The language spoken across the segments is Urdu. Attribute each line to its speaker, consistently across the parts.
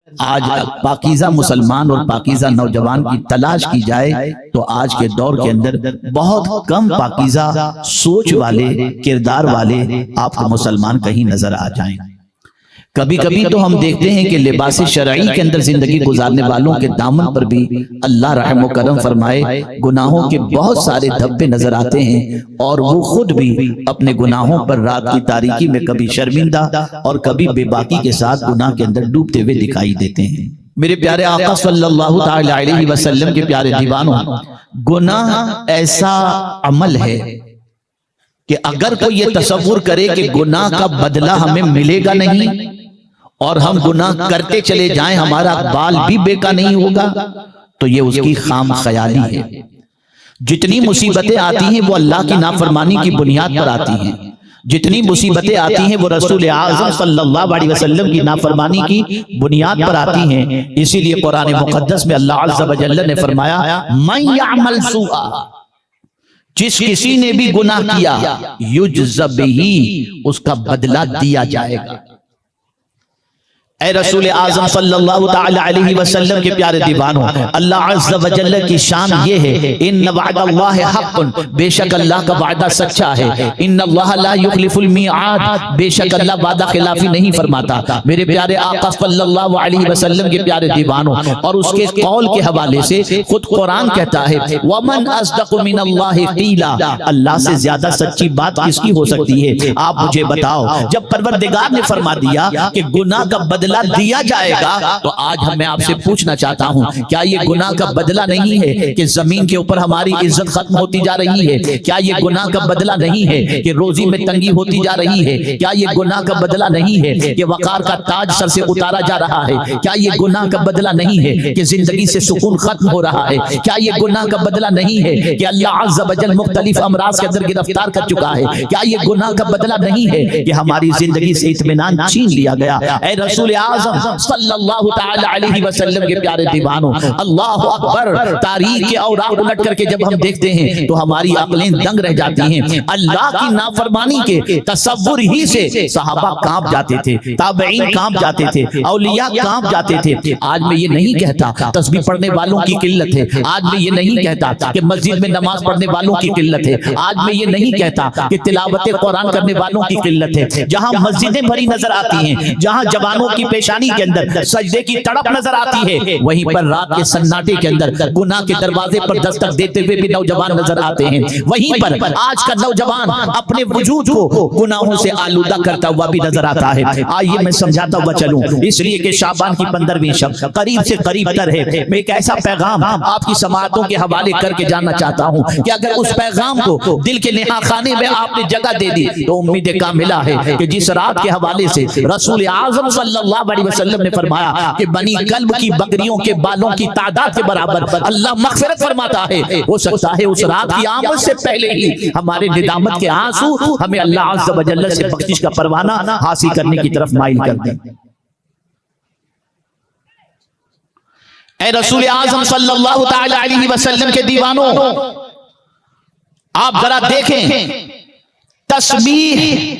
Speaker 1: آج پاکیزہ مسلمان اور پاکیزہ نوجوان کی تلاش کی جائے تو آج کے دور کے اندر بہت کم پاکیزہ سوچ والے کردار والے آپ کو مسلمان کہیں نظر آ جائیں۔ کبھی کبھی تو ہم دیکھتے ہیں کہ لباس شرعی کے اندر زندگی گزارنے والوں کے دامن پر بھی اللہ رحم و کرم فرمائے گناہوں کے بہت سارے دھبے نظر آتے ہیں، اور وہ خود بھی اپنے گناہوں پر رات کی تاریکی میں کبھی شرمندہ اور کبھی بے باکی کے ساتھ گناہ کے اندر ڈوبتے ہوئے دکھائی دیتے ہیں۔ میرے پیارے آقا صلی اللہ تعالی علیہ وسلم کے پیارے دیوانوں، گناہ ایسا عمل ہے کہ اگر کوئی یہ تصور کرے کہ گناہ کا بدلہ ہمیں ملے گا نہیں اور ہم گناہ کرتے چلے جائیں ہمارا بال بھی بیکا نہیں ہوگا، تو یہ اس کی خام خیالی ہے۔ جتنی مصیبتیں آتی ہیں وہ اللہ کی نافرمانی کی بنیاد پر آتی ہیں، جتنی مصیبتیں آتی ہیں وہ رسول اعظم صلی اللہ علیہ وسلم کی نافرمانی کی بنیاد پر آتی ہیں۔ اسی لیے قرآن مقدس میں اللہ عز و جل نے فرمایا من یعمل سوءا، جس کسی نے بھی گناہ کیا یجز بہ، اس کا بدلہ دیا جائے گا۔ اے رسول اعظم صلی اللہ تعالی علیہ وسلم کے پیارے دیوانوں، اللہ عز و جل کی شان یہ ہے ان وعد اللہ حق، بے شک اللہ کا وعدہ سچا ہے، ان اللہ لا یخلف المیعاد، بے شک اللہ وعدہ خلافی نہیں فرماتا۔ میرے پیارے آقا صلی اللہ علیہ وسلم کے پیارے دیوانوں، اور اس کے قول کے حوالے سے خود قرآن کہتا ہے ومن اصدق من اللہ قیلا، اللہ سے زیادہ سچی بات کس کی ہو سکتی ہے؟ آپ مجھے بتاؤ، جب پروردگار نے فرما دیا کہ گناہ کا بدلہ دیا جائے گا، تو آج میں آپ سے پوچھنا چاہتا ہوں کیا یہ گناہ کا بدلہ نہیں ہے کہ زمین کے اوپر ہماری عزت ختم ہوتی جا رہی ہے؟ کیا یہ گناہ کا بدلہ نہیں ہے کہ روزی میں تنگی ہوتی جا رہی ہے؟ کیا یہ گناہ کا بدلہ نہیں ہے کہ وقار کا تاج سر سے اتارا جا رہا ہے؟ کیا یہ گناہ کا بدلہ نہیں ہے کہ زندگی سے سکون ختم ہو رہا ہے؟ کیا یہ گناہ کا بدلہ نہیں ہے کہ اللہ عز و جل مختلف امراض کے اندر گرفتار کر چکا ہے؟ کیا یہ گناہ کا بدلہ نہیں ہے کہ ہماری زندگی سے اطمینان چھین لیا گیا؟ اے رسول اعظم صلی اللہ تعالی علیہ وسلم کے پیارے دیوانوں، اللہ اکبر، تاریخ کے اوراق الٹ کر کے جب ہم دیکھتے ہیں تو ہماری عقلیں دنگ رہ جاتی ہیں۔ اللہ کی نافرمانی کے تصور ہی سے صحابہ کانپ جاتے تھے، تابعین کانپ جاتے تھے، اولیاء کانپ جاتے تھے۔ آج میں یہ نہیں کہتا تسبیح پڑھنے والوں کی قلت ہے، آج میں یہ نہیں کہتا کہ مسجد میں نماز پڑھنے والوں کی قلت ہے، آج میں یہ نہیں کہتا کہ تلاوت قرآن کرنے والوں کی قلت ہے۔ جہاں مسجدیں بھری نظر آتی ہیں، جہاں جوانوں کی پیشانی کے اندر سجدے کی تڑپ نظر آتی ہے، وہیں پر رات کے سناٹے کے اندر گناہ کے دروازے پر دستک دیتے ہوئے بھی نوجوان نظر آتے ہیں۔ وہیں پر آج کا نوجوان اپنے وجود کو گناہوں سے آلودہ کرتا ہوا بھی نظر آتا ہے۔ آئیے میں سمجھاتا ہوا چلوں، اس لیے کہ شعبان کی 15ویں شب قریب سے قریب تر ہے۔ میں ایک ایسا پیغام آپ کی سماعتوں کے حوالے کر کے جاننا چاہتا ہوں کہ اگر اس پیغام کو دل کے نہا خانے میں آپ نے جگہ دے دی تو امید کاملہ ہے کہ جس رات کے حوالے سے رسول اعظم صلی اللہ علیہ وسلم نے فرمایا کہ بنی کلب کی بکریوں کے بالوں کی تعداد کے برابر اللہ مغفرت فرماتا ہے، ہو سکتا ہے اس رات کی آمد سے پہلے ہی ہمارے ندامت کے آنسو ہمیں اللہ عز و جل سے بخشش کا پروانہ حاصل کرنے کی طرف مائل کر دیں۔ اے رسول اعظم صلی اللہ تعالی علیہ وسلم کے دیوانوں، آپ ذرا دیکھیں، تسبیح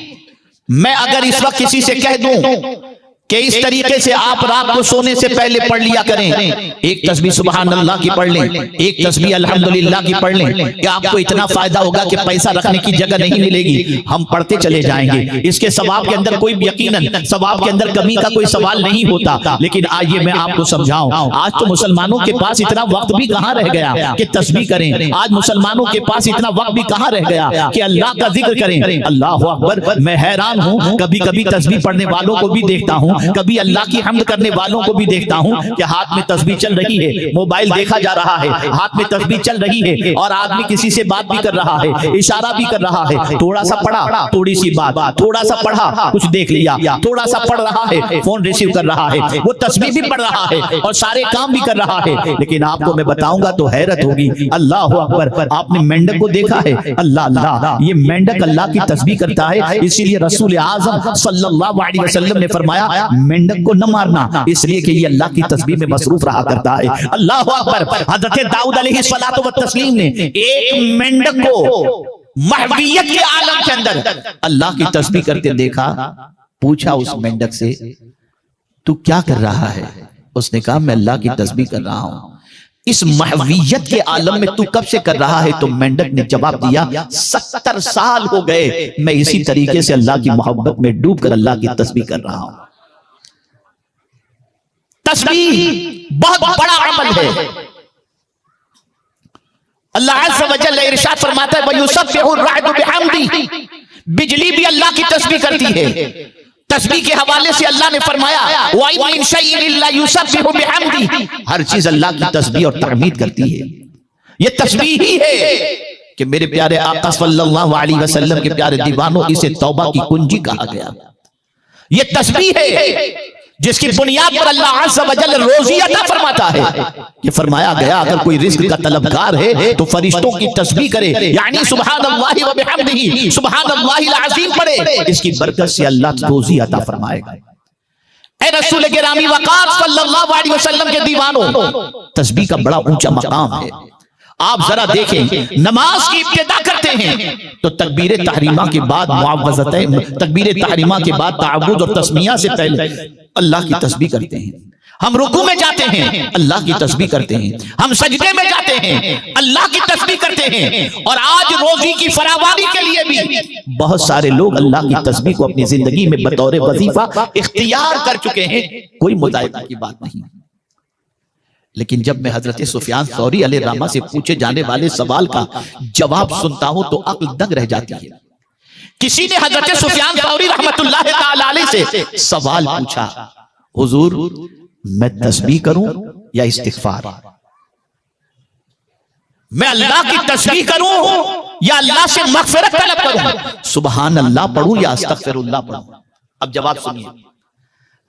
Speaker 1: میں اگر اس وقت کسی سے کہہ دوں کہ اس طریقے سے آپ رات کو سونے سے پہلے پڑھ لیا کریں، ایک تسبیح سبحان اللہ کی پڑھ لیں، ایک تسبیح الحمدللہ کی پڑھ لیں، کہ آپ کو اتنا فائدہ ہوگا کہ پیسہ رکھنے کی جگہ نہیں ملے گی، ہم پڑھتے چلے جائیں گے۔ اس کے ثواب کے اندر کوئی یقیناً ثواب کے اندر کمی کا کوئی سوال نہیں ہوتا، لیکن آئیے میں آپ کو سمجھاؤں، آج تو مسلمانوں کے پاس اتنا وقت بھی کہاں رہ گیا کہ تسبیح کریں، آج مسلمانوں کے پاس اتنا وقت بھی کہاں رہ گیا کہ اللہ کا ذکر کریں۔ اللہ اکبر، میں حیران ہوں، کبھی کبھی تسبیح پڑھنے والوں کو بھی دیکھتا ہوں، کبھی اللہ کی حمد کرنے والوں کو بھی دیکھتا ہوں کہ ہاتھ میں تسبیح چل رہی ہے، موبائل دیکھا جا رہا ہے، ہاتھ میں تسبیح چل رہی ہے، اور آدمی کسی سے بات بھی کر رہا ہے، اشارہ بھی کر رہا ہے، تھوڑا سا پڑھا تھوڑی سی بات، تھوڑا سا پڑھا کچھ دیکھ لیا، تھوڑا سا پڑھ رہا ہے فون ریسیو کر رہا ہے، وہ تسبیح بھی پڑھ رہا ہے اور سارے کام بھی کر رہا ہے۔ لیکن آپ کو میں بتاؤں گا تو حیرت ہوگی، اللہ اکبر، آپ نے مینڈک کو دیکھا ہے؟ اللہ اللہ، یہ مینڈک اللہ کی تسبیح کرتا ہے، اسی لیے رسول اعظم صلی اللہ علیہ وسلم نے فرمایا مینڈک کو نہ مارنا، اس لیے کہ یہ اللہ کی تسبیح میں مصروف رہا کرتا ہے۔ اللہ اکبر، حضرت داؤد علیہ الصلوۃ والتسلیم نے ایک مینڈک کو محویت کے عالم کے اندر اللہ کی تسبیح کرتے دیکھا، پوچھا اس مینڈک سے تو کیا کر رہا ہے؟ اس نے کہا میں اللہ کی تسبیح کر رہا ہوں۔ اس محویت کے عالم میں تو کب سے کر رہا ہے؟ تو مینڈک نے جواب دیا 70 سال ہو گئے میں اسی طریقے سے اللہ کی محبت میں ڈوب کر اللہ کی تسبیح کر رہا ہوں۔ تسبیح بہت بڑا عمل ہے۔ اللہ عز و جل ارشاد فرماتا ہے وَيُسَبِّحُ الرَّعْدُ بِحَمْدِهِ، بجلی بھی اللہ کی تسبیح کرتی ہے۔ تسبیح کے حوالے سے اللہ نے فرمایا وَإِن مِّن شَيْءٍ إِلَّا يُسَبِّحُ بِحَمْدِهِ، ہر چیز اللہ کی تسبیح اور تحمید کرتی ہے۔ یہ تسبیح ہی ہے کہ میرے پیارے آقا صلی اللہ علیہ وسلم کے پیارے دیوانوں اسے توبہ کی کنجی کہا گیا۔ یہ تسبیح ہے جس کی بنیاد پر اللہ عز و جل روزی عطا فرماتا ہے۔ یہ فرمایا گیا اگر کوئی رزق کا طلبگار ہے تو فرشتوں کی تسبیح کرے، یعنی سبحان اللہ و بحمدہ، سبحان اللہ العظیم پڑھے، اس کی برکت سے اللہ روزی عطا فرمائے گا۔ اے رسول گرامی وقار صلی اللہ علیہ وسلم کے دیوانوں، تسبیح کا بڑا اونچا مقام ہے۔ آپ ذرا دیکھیں نماز کی ابتدا کرتے ہیں تو تکبیر تحریمہ کے بعد معوذتین، تکبیر تحریمہ کے بعد تعوذ اور تسمیہ سے پہلے اللہ کی تسبیح کرتے ہیں۔ ہم رکوع میں جاتے ہیں اللہ کی تسبیح کرتے ہیں، ہم سجدے میں جاتے ہیں اللہ کی تسبیح کرتے ہیں، اور آج روزی کی فراوانی کے لیے بھی بہت سارے لوگ اللہ کی تسبیح کو اپنی زندگی میں بطور وظیفہ اختیار کر چکے ہیں۔ کوئی مضاہقہ کی بات نہیں، لیکن جب میں حضرت سفیان ثوری علیہ الرحمہ سے پوچھے جانے والے سوال کا جواب سنتا ہوں تو عقل دنگ رہ جاتی ہے۔ کسی نے حضرت سفیان ثوری رحمت اللہ تعالی علیہ سے سوال پوچھا حضور میں تسبیح کروں یا استغفار؟ میں اللہ کی تسبیح کروں یا اللہ سے مغفرت طلب کروں؟ سبحان اللہ پڑھوں یا استغفر اللہ پڑھوں؟ اب جواب سنیے،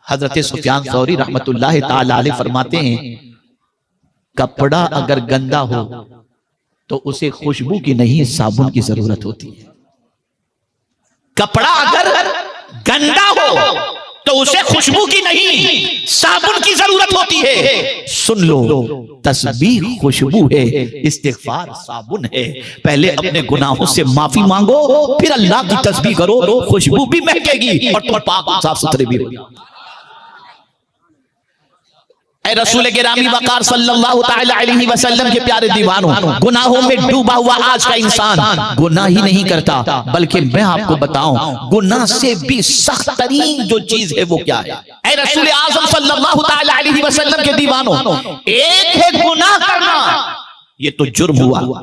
Speaker 1: حضرت سفیان ثوری رحمت اللہ تعالی علیہ فرماتے ہیں کپڑا اگر گندا ہو تو اسے خوشبو کی نہیں صابن کی ضرورت ہوتی ہے۔ کپڑا اگر گندا ہو تو اسے خوشبو کی نہیں صابن کی ضرورت ہوتی ہے۔ سن لو، تسبیح خوشبو ہے، استغفار صابن ہے۔ پہلے اپنے گناہوں سے معافی مانگو، پھر اللہ کی تسبیح کرو، خوشبو بھی مہکے گی اور تم پاک صاف ستھرے بھی ہو۔ اے رسول گرامی وقار صلی اللہ تعالی علیہ وسلم کے پیارے دیوانوں، گناہوں میں ڈوبا ہوا آج کا انسان گناہ ہی نہیں کرتا، بلکہ میں آپ کو بتاؤں گناہ سے بھی سخت ترین جو چیز ہے وہ کیا ہے۔ اے رسول اعظم صلی اللہ تعالی علیہ وسلم کے دیوانوں، ایک ہے گناہ کرنا، یہ تو جرم ہوا۔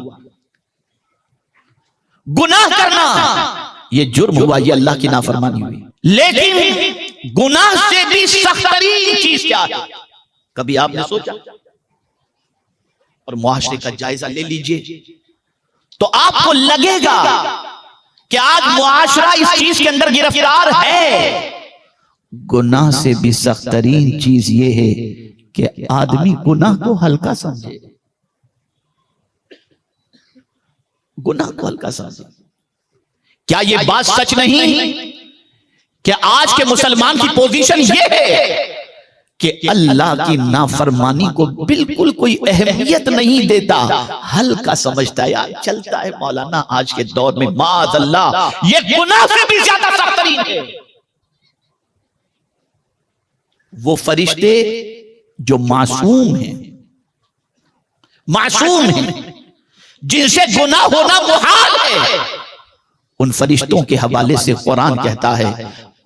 Speaker 1: گناہ کرنا یہ جرم ہوا، یہ اللہ کی نافرمانی ہوئی۔ لیکن گناہ سے بھی سخت ترین چیز کیا ہے؟ کبھی آپ نے سوچا؟ اور معاشرے کا جائزہ لے لیجئے تو آپ کو لگے گا کہ آج معاشرہ اس چیز کے اندر گرفتار ہے۔ گناہ سے بھی سخت ترین چیز یہ ہے کہ آدمی گناہ کو ہلکا سمجھے، گناہ کو ہلکا سمجھے۔ کیا یہ بات سچ نہیں کہ آج کے مسلمان کی پوزیشن یہ ہے کہ اللہ کی نافرمانی کو بالکل کوئی اہمیت نہیں دیتا، ہلکا سمجھتا ہے، یار چلتا ہے مولانا۔ آج کے دور میں معاذ اللہ یہ گناہ سے بھی زیادہ سخت ترین ہے۔ وہ فرشتے جو معصوم ہیں، معصوم ہیں، جن سے گناہ ہونا محال ہے، ان فرشتوں کے حوالے سے قرآن کہتا ہے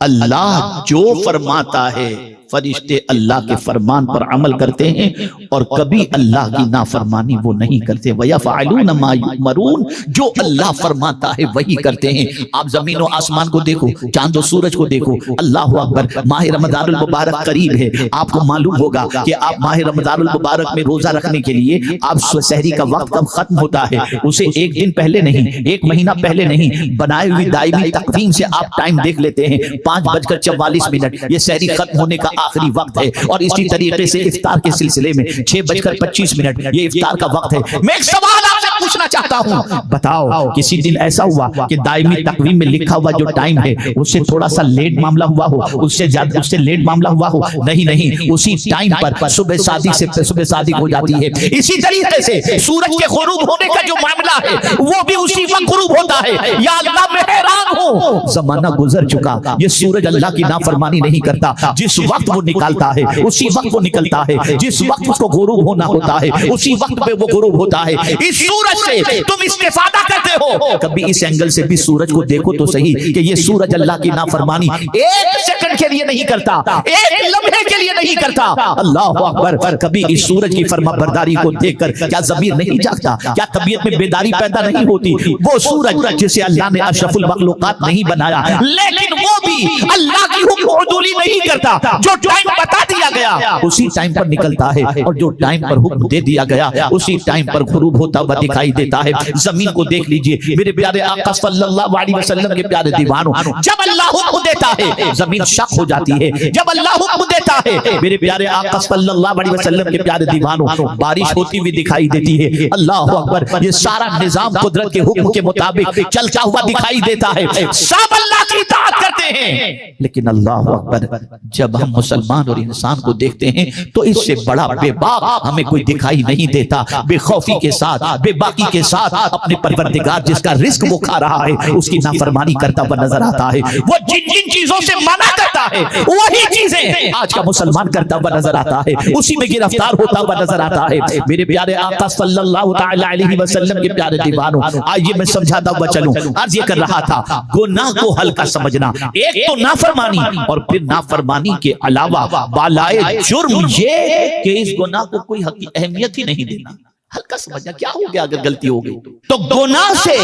Speaker 1: اللہ جو فرماتا ہے فرشتے اللہ کے فرمان پر عمل کرتے ہیں اور کبھی اللہ کی نافرمانی وہ نہیں کرتے۔ وَيَفْعَلُونَ مَا يُؤْمَرُونَ، جو اللہ فرماتا ہے وہی کرتے ہیں۔ آپ زمین و آسمان کو دیکھو، چاند و سورج کو دیکھو، اللہ اکبر۔ ماہ رمضان المبارک قریب ہے، آپ کو معلوم ہوگا کہ آپ ماہ رمضان المبارک میں روزہ رکھنے کے لیے آپ سحری کا وقت کب ختم ہوتا ہے، اسے ایک دن پہلے نہیں، ایک مہینہ پہلے نہیں، بنائے ہوئی دائمی تقویم سے آپ ٹائم دیکھ لیتے ہیں 5:44 یہ سحری ختم ہونے کا آخری وقت ہے، اور اسی طریقے سے افطار کے سلسلے میں 6:25 یہ افطار کا وقت ہے۔ میں ایک سوال آپ سے پوچھنا چاہتا کرتا ہوں. بتاؤ کسی دن ایسا ہوا کہ دائمی تقویم میں لکھا ہوا جو ٹائم ہے اس سے تھوڑا سا لیٹ معاملہ ہوا ہو, اس سے زیادہ اس سے لیٹ معاملہ ہوا ہو؟ نہیں, اسی ٹائم پر صبح صادق ہو جاتی ہے. اسی طریقے سے سورج کے غروب ہونے کا جو معاملہ ہے وہ بھی اسی وقت غروب ہوتا ہے. یا اللہ میں حیران ہوں, زمانہ گزر چکا, یہ سورج اللہ کی نافرمانی نہیں کرتا. جس وقت وہ نکالتا ہے اسی وقت وہ نکلتا ہے, جس وقت اس کو غروب ہونا ہوتا ہے اسی وقت پہ وہ غروب ہوتا ہے. اس سورج سے تم استفادہ کرتے ہو, کبھی اس اینگل سے بھی سورج کو دیکھو تو صحیح کہ یہ سورج اللہ کی نافرمانی ایک سیکنڈ کے لیے نہیں کرتا, ایک لمحے کے لیے نہیں کرتا. اللہ اکبر. کبھی اس سورج کی فرما برداری کو دیکھ کر کیا ضمیر نہیں جاگتا؟ کیا طبیعت میں بیداری پیدا نہیں ہوتی؟ وہ سورج جسے اللہ نے اشرف المخلوقات نہیں بنایا, لیکن وہ بھی اللہ کی حکم عدولی نہیں کرتا. جو ٹائم بتا دیا گیا اسی ٹائم پر نکلتا ہے, اور جو ٹائم پر حکم دے دیا گیا اسی ٹائم پر غروب ہوتا ہوا دکھائی دیتا ہے. زمین کو دیکھ لیجئے میرے پیارے آقا صلی اللہ علیہ وسلم کے پیارے دیوانوں, جب اللہ حکم دیتا ہے زمین شق ہو جاتی ہے. جب اللہ حکم دیتا ہے میرے پیارے آقا صلی اللہ علیہ وسلم کے پیارے دیوانوں, بارش ہوتی ہوئی دکھائی دیتی ہے. اللہ اکبر. یہ سارا نظام قدرت کے حکم کے مطابق چلتا ہوا دکھائی دیتا ہے. سب اللہ کی اطاعت کرتے ہیں, لیکن اللہ اکبر جب ہم مسلمان اور انسان کو دیکھتے ہیں تو اس سے بڑا بے باک ہمیں کوئی دکھائی نہیں دیتا. بے خوفی کے ساتھ, بے باکی کے ساتھ اپنے پروردگار جس کا رزق وہ کھا رہا ہے اس کی نافرمانی کرتا ہوا نظر آتا ہے. وہ جن جن چیزوں سے منع کرتا ہے وہی چیزیں آج کا مسلمان کرتا ہوا نظر آتا ہے, اسی میں گرفتار ہوتا ہوا نظر آتا ہے. میرے پیارے آقا صلی اللہ تعالی علیہ وسلم کے پیارے دیوانوں, آئیے میں سمجھاتا ہوا چلوں. عرض یہ کر رہا تھا گناہ کو ہلکا سمجھنا, ایک تو نافرمانی, اور پھر نافرمانی کے علاوہ بالائے جرم یہ کہ اس گناہ کو کوئی اہمیت ہی نہیں دینا, ہلکا سمجھنا. کیا ہو گیا اگر غلطی ہو گئی تو گناہ سے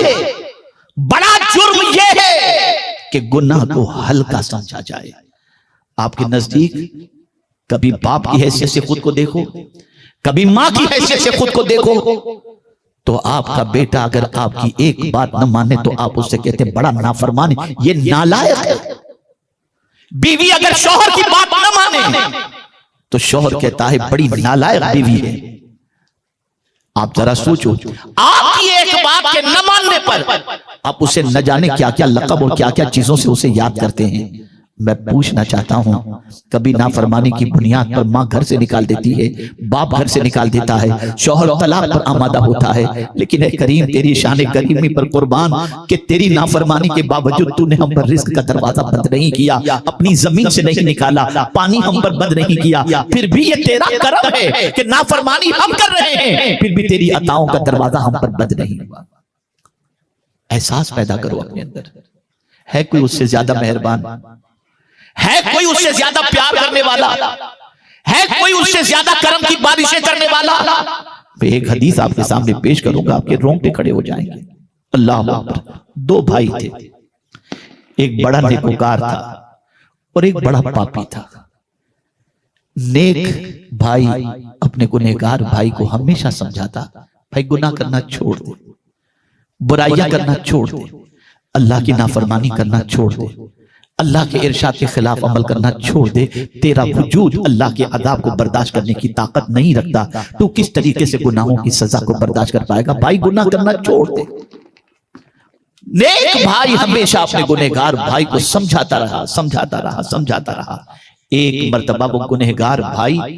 Speaker 1: بڑا جرم یہ ہے کہ گناہ کو ہلکا سمجھا جائے. آپ کے نزدیک کبھی باپ کی حیثیت سے خود کو دیکھو, کبھی ماں کی حیثیت سے خود کو دیکھو, تو آپ کا بیٹا اگر آپ کی ایک بات نہ مانے تو آپ اس سے کہتے ہیں بڑا نافرمان ہے, یہ نالائق ہے. بیوی اگر شوہر کی بات نہ مانے تو شوہر کہتا ہے بڑی نالائق بیوی ہے. آپ ذرا سوچو, آپ کی ایک بات کے نہ ماننے پر آپ اسے نہ جانے کیا کیا لقب اور کیا کیا چیزوں سے اسے یاد کرتے ہیں. میں پوچھنا چاہتا ہوں, کبھی نافرمانی کی بنیاد پر ماں گھر سے نکال دیتی ہے, باپ گھر سے نکال دیتا ہے, شوہر طلاق پر آمادہ ہوتا ہے, لیکن اے کریم تیری شان کریمی پر قربان کہ تیری نافرمانی کے باوجود تو نے ہم پر رزق کا دروازہ بند نہیں کیا, اپنی زمین سے نہیں نکالا, پانی ہم پر بند نہیں کیا, پھر بھی یہ تیرا کرم ہے کہ نافرمانی ہم کر رہے ہیں پھر بھی تیری عطاؤں کا دروازہ ہم پر بند نہیں ہوا. احساس پیدا کرو اپنے اندر, ہے کوئی اس سے زیادہ مہربان؟ ہے کوئی اس سے زیادہ پیار کرنے والا؟ ہے کوئی اس سے زیادہ کرم کی بارشیں کرنے والا؟ میں ایک حدیث آپ کے سامنے پیش کروں گا, آپ کے رونگٹے کھڑے ہو جائیں گے. اللہ اکبر. دو بھائی تھے, ایک بڑا نیکوکار تھا اور ایک بڑا پاپی تھا. نیک بھائی اپنے گنہگار بھائی کو ہمیشہ سمجھاتا, بھائی گناہ کرنا چھوڑ دے, برائیاں کرنا چھوڑ دے, اللہ کی نافرمانی کرنا چھوڑ دے, اللہ کے ارشاد کے خلاف عمل کرنا چھوڑ دے, تیرا وجود اللہ کے عذاب کو برداشت کرنے کی طاقت نہیں رکھتا, تو کس طریقے سے گناہوں کی سزا کو برداشت کر پائے گا؟ بھائی گناہ کرنا چھوڑ دے. نیک بھائی ہمیشہ اپنے گنہگار بھائی کو سمجھاتا رہا. ایک مرتبہ وہ گنہگار بھائی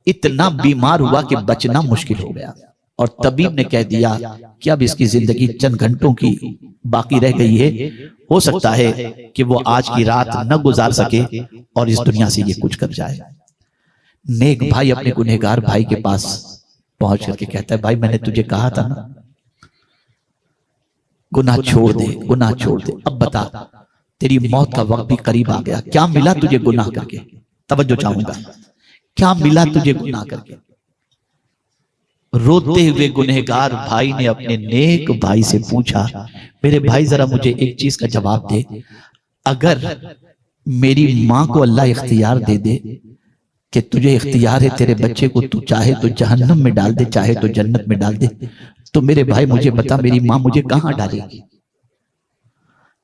Speaker 1: اتنا بیمار ہوا کہ بچنا مشکل ہو گیا, اور طبیب نے کہہ دیا کہ اب اس کی زندگی چند گھنٹوں کی باقی رہ گئی ہے, ہو سکتا ہے کہ وہ آج کی رات نہ گزار سکے اور اس دنیا سے یہ کچھ کر جائے. نیک بھائی اپنے گنہگار بھائی کے پاس پہنچ کر کے کہتا ہے, بھائی میں نے تجھے کہا تھا نا گناہ چھوڑ دے, گناہ چھوڑ دے, اب بتا تیری موت کا وقت بھی قریب آ گیا, کیا ملا تجھے گناہ کر کے؟ توجہ چاہوں گا, کیا ملا تجھے گناہ کر کے؟ روتے ہوئے گنہگار بھائی نے اپنے نیک بھائی سے پوچھا, میرے بھائی ذرا مجھے ایک چیز کا جواب دے, اگر میری ماں کو اللہ اختیار دے دے کہ تجھے اختیار ہے تیرے بچے کو تو چاہے تو جہنم میں ڈال دے چاہے تو جنت میں ڈال دے, تو میرے بھائی مجھے بتا میری ماں مجھے کہاں ڈالے گی؟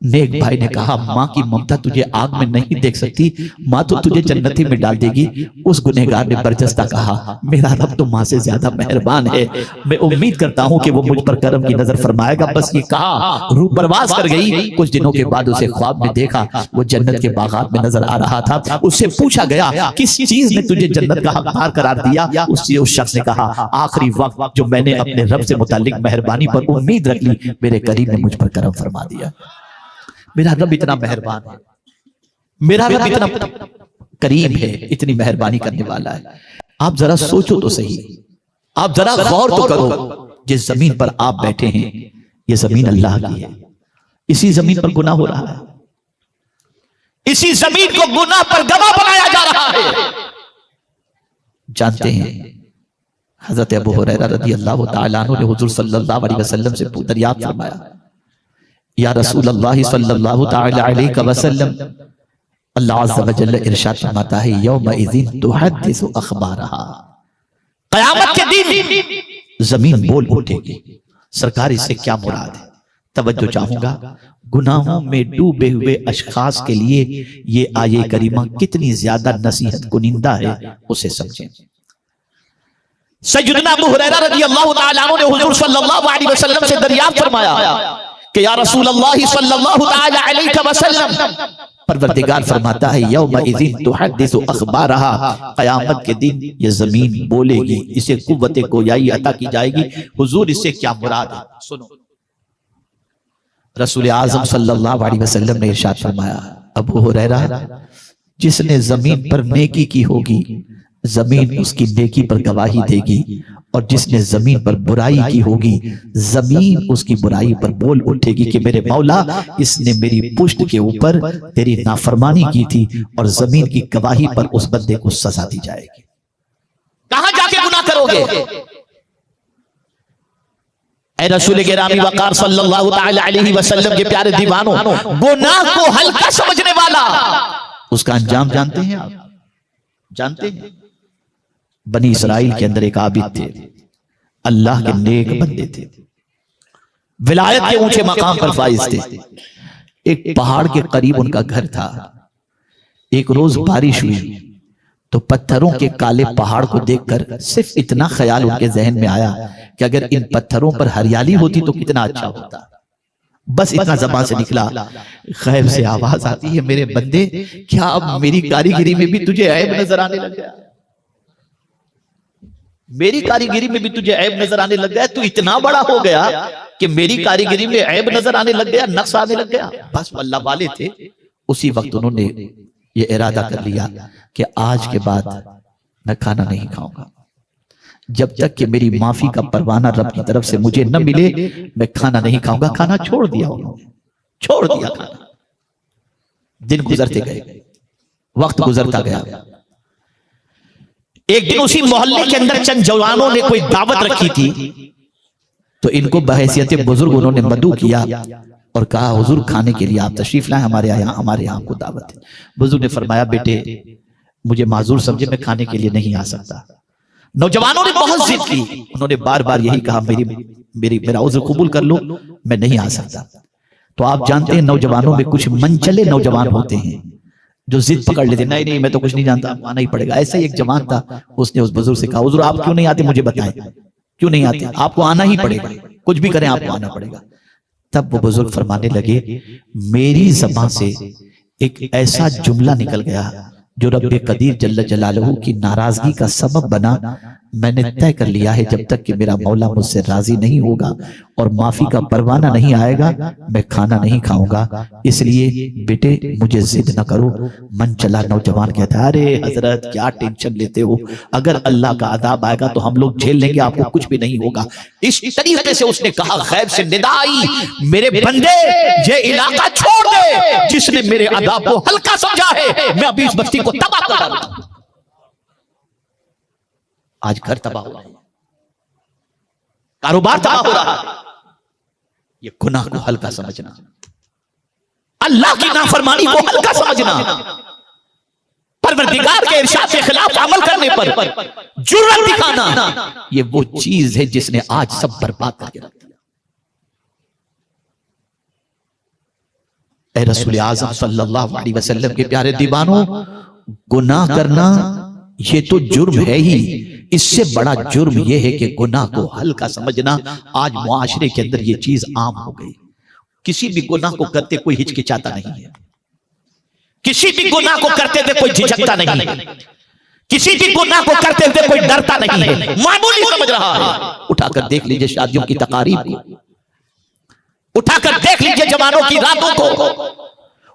Speaker 1: نیک بھائی نے کہا ماں کی ممتا تجھے آگ میں نہیں دیکھ سکتی، ماں تو تجھے جنتی میں ڈال دے گی۔ اس گنہگار نے برجستہ کہا میرا رب تو ماں سے زیادہ مہربان ہے، میں امید کرتا ہوں کہ وہ مجھ پر کرم کی نظر فرمائے گا۔ بس یہ کہا روح پرواز کر گئی۔ کچھ دنوں کے بعد اسے خواب میں دیکھا وہ جنت کے باغات میں نظر آ رہا تھا۔ اس سے پوچھا گیا کس چیز نے تجھے جنت کا حقدار قرار دیا؟ اس شخص نے کہا آخری وقت جو میں نے اپنے رب سے متعلق مہربانی پر امید رکھ لی، میرے کریم نے مجھ پر کرم فرما دیا۔ میرا رب اتنا مہربان ہے، میرا رب اتنا کریم ہے، اتنی مہربانی کرنے والا ہے۔ آپ ذرا سوچو تو صحیح، آپ ذرا غور تو کرو، جس زمین پر آپ بیٹھے ہیں یہ زمین اللہ کی ہے، اسی زمین پر گناہ ہو رہا ہے، اسی زمین کو گناہ پر گواہ بنایا جا رہا ہے۔ جانتے ہیں حضرت ابو ہریرہ رضی اللہ تعالیٰ عنہ نے حضور صلی اللہ علیہ وسلم سے دریافت فرمایا یا رسول اللہ صلی اللہ تعالی علیہ وسلم، اللہ عز و جل ارشاد فرماتا ہے یومئذ تحدث اخبارہا، قیامت کے دن زمین بول اٹھے گی۔ سرکار اس سے کیا مراد ہے؟ توجہ چاہوں گا، گناہوں میں ڈوبے ہوئے اشخاص کے لیے یہ آیہ کریمہ کتنی زیادہ نصیحت کنندہ ہے اسے سمجھیں۔ سیدنا ابو ہریرہ رضی اللہ تعالیٰ عنہ نے حضور صلی اللہ علیہ وسلم سے دریافت فرمایا کہ یا رسول اللہ صلی اللہ تعالی علیہ وسلم، پروردگار فرماتا ہے یومئذ تحدث اخبارہا، قیامت کے دن یہ زمین بولے گی، اسے قوت گویائی عطا کی جائے گی۔ حضور اس سے کیا مراد ہے؟ سنو، رسول اعظم صلی اللہ علیہ وسلم نے ارشاد فرمایا ابو ہریرہ، جس نے زمین پر نیکی کی ہوگی زمین اس کی نیکی پر گواہی دے گی، اور جس نے زمین پر برائی کی ہوگی زمین اس کی برائی پر بول اٹھے گی کہ میرے مولا اس نے میری پشت کے اوپر تیری نافرمانی کی تھی، اور زمین کی گواہی پر اس بندے کو سزا دی جائے گی۔ کہاں جا کے گناہ کرو گے؟ اے رسول گرامی وقار صلی اللہ تعالی علیہ وسلم کے پیارے دیوانوں، گناہ کو ہلکا سمجھنے والا اس کا انجام جانتے ہیں؟ آپ جانتے ہیں؟ بنی اسرائیل کے اندر ایک عابد تھے، اللہ کے نیک بندے تھے، ولایت کے اونچے مقام پر فائز تھے۔ ایک پہاڑ کے قریب ان کا گھر تھا۔ ایک روز بارش ہوئی تو پتھروں کے کالے پہاڑ کو دیکھ کر صرف اتنا خیال ان کے ذہن میں آیا کہ اگر ان پتھروں پر ہریالی ہوتی تو کتنا اچھا ہوتا۔ بس اتنا زبان سے نکلا، غیب سے آواز آتی ہے میرے بندے کیا اب میری کاریگری میں بھی تجھے عیب نظر آنے لگ گیا؟ میری کاریگری میں بھی تجھے عیب نظر آنے لگ گیا؟ تو اتنا بڑا ہو گیا کہ میری کاریگری میں عیب نظر آنے لگ گیا، نقص آنے لگ گیا؟ بس وہ اللہ والے تھے۔ اسی وقت انہوں نے یہ ارادہ کر لیا کہ آج کے بعد میں کھانا نہیں کھاؤں گا، جب تک کہ میری معافی کا پروانہ رب کی طرف سے مجھے نہ ملے میں کھانا نہیں کھاؤں گا۔ کھانا چھوڑ دیا انہوں نے، چھوڑ دیا کھانا۔ دن گزرتے گئے، وقت گزرتا گیا۔ ایک دن اسی محلے کے اندر چند جوانوں نے کوئی دعوت رکھی تھی، تو ان کو بحیثیت بزرگ انہوں نے مدعو کیا اور کہا حضور کھانے کے لیے آپ تشریف لائیں، ہمارے یہاں آپ کو دعوت ہے۔ بزرگ نے فرمایا بیٹے مجھے معذور سمجھے، میں کھانے کے لیے نہیں آ سکتا۔ نوجوانوں نے بہت ضد کی، انہوں نے بار بار یہی کہا میرا عذر قبول کر لو، میں نہیں آ سکتا۔ تو آپ جانتے ہیں نوجوانوں میں کچھ منچلے نوجوان ہوتے ہیں جو ضد پکڑ لیتے، نہیں میں تو کچھ نہیں جانتا، آنا ہی پڑے گا۔ ایسا ہی ایک جوان تھا، اس نے اس بزرگ سے کہا حضور آپ کیوں نہیں آتے، مجھے بتائیں کیوں نہیں آتے؟ آپ کو آنا ہی پڑے گا، کچھ بھی کریں آپ کو آنا پڑے گا۔ تب وہ بزرگ فرمانے لگے میری زبان سے ایک ایسا جملہ نکل گیا جو رب قدیر جل جلالہ کی ناراضگی کا سبب بنا۔ میں نے طے کر لیا ہے جب تک کہ میرا مولا مجھ سے راضی نہیں ہوگا اور معافی کا پروانہ نہیں آئے گا میں کھانا نہیں کھاؤں گا۔ اس لیے بیٹے مجھے ضد نہ کرو۔ من چلا نوجوان کہتا ہے ارے حضرت کیا ٹینشن لیتے ہو، اگر اللہ کا عذاب آئے گا تو ہم لوگ جھیل لیں گے، آپ کو کچھ بھی نہیں ہوگا۔ اس طریقے سے اس نے کہا، غیب سے ندا آئی میرے بندے یہ علاقہ چھوڑ دے، جس نے میرے عذاب کو ہلکا سمجھا ہے میں ابھی اس بستی کو تباہ کر دوں گا۔ آج گھر تباہ ہو رہا ہے، کاروبار تباہ ہو رہا ہے۔ یہ گناہ کو ہلکا سمجھنا، اللہ کی نافرمانی کو ہلکا سمجھنا، پروردگار کے ارشاد کے خلاف عمل کرنے پر جرأت دکھانا، یہ وہ چیز ہے جس نے آج سب برباد کر کے رکھ دیا۔ اے رسول اعظم صلی اللہ علیہ وسلم کے پیارے دیوانوں، گناہ کرنا یہ تو جرم ہے ہی، اس سے بڑا جرم یہ ہے کہ گناہ کو ہلکا سمجھنا۔ آج معاشرے کے اندر یہ چیز عام ہو گئی، کسی بھی گناہ کو کرتے کوئی ہچکچاتا نہیں ہے، کسی بھی گناہ کو کرتے ہوئے کوئی جھجکتا نہیں ہے، کسی بھی گناہ کو کرتے ہوئے کوئی ڈرتا نہیں ہے، معمولی سمجھ رہا ہے۔ اٹھا کر دیکھ لیجئے شادیوں کی تقاریب کو، اٹھا کر دیکھ لیجئے جوانوں کی راتوں کو،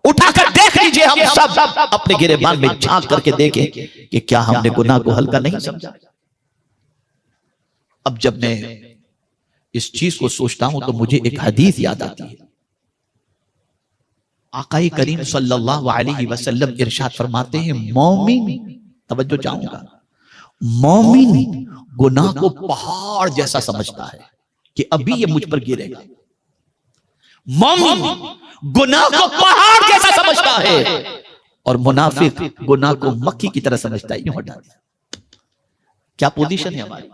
Speaker 1: اٹھا کر دیکھ لیجئے ہم سب اپنے گریبان میں جھانک کر کے دیکھیں کہ کیا ہم نے گناہ کو ہلکا نہیں سمجھا۔ اب جب میں اس چیز کو سوچتا ہوں تو مجھے ایک حدیث یاد آتی ہے۔ آقا کریم صلی اللہ علیہ وسلم ارشاد فرماتے ہیں، مومن، توجہ چاہوں گا، مومن گناہ کو پہاڑ جیسا سمجھتا ہے کہ ابھی یہ مجھ پر گرے گا۔ مومن گناہ کو پہاڑ جیسا سمجھتا ہے، اور منافق گناہ کو مکھی کی طرح سمجھتا ہے۔ یوں ہٹا دیا، کیا پوزیشن ہے ہماری،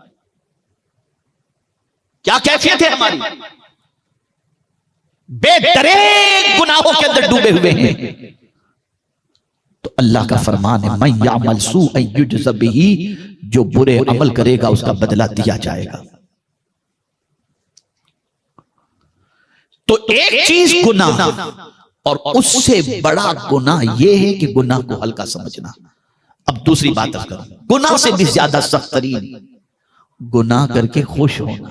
Speaker 1: کیا کیفیت ہے ہماری؟ بے دریغ گناہوں کے اندر ڈوبے ہوئے ہیں۔ تو اللہ کا فرمان ہے، من یعمل سوءا یجز بہ، جو برے عمل کرے گا اس کا بدلہ دیا جائے گا۔ تو ایک چیز گناہ، اور اس سے بڑا گناہ یہ ہے کہ گناہ کو ہلکا سمجھنا۔ اب دوسری بات کروں، گناہ سے بھی زیادہ سخت ترین گناہ کر کے خوش ہونا،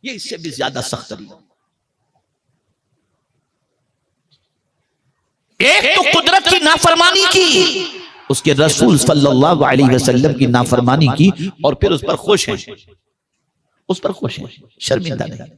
Speaker 1: یہ اس سے بھی زیادہ سخت ترین۔ ایک تو قدرت کی نافرمانی کی، اس کے رسول صلی اللہ علیہ وسلم کی نافرمانی کی، اور پھر اس پر خوش ہیں، اس پر خوش ہیں، شرمندہ نہیں۔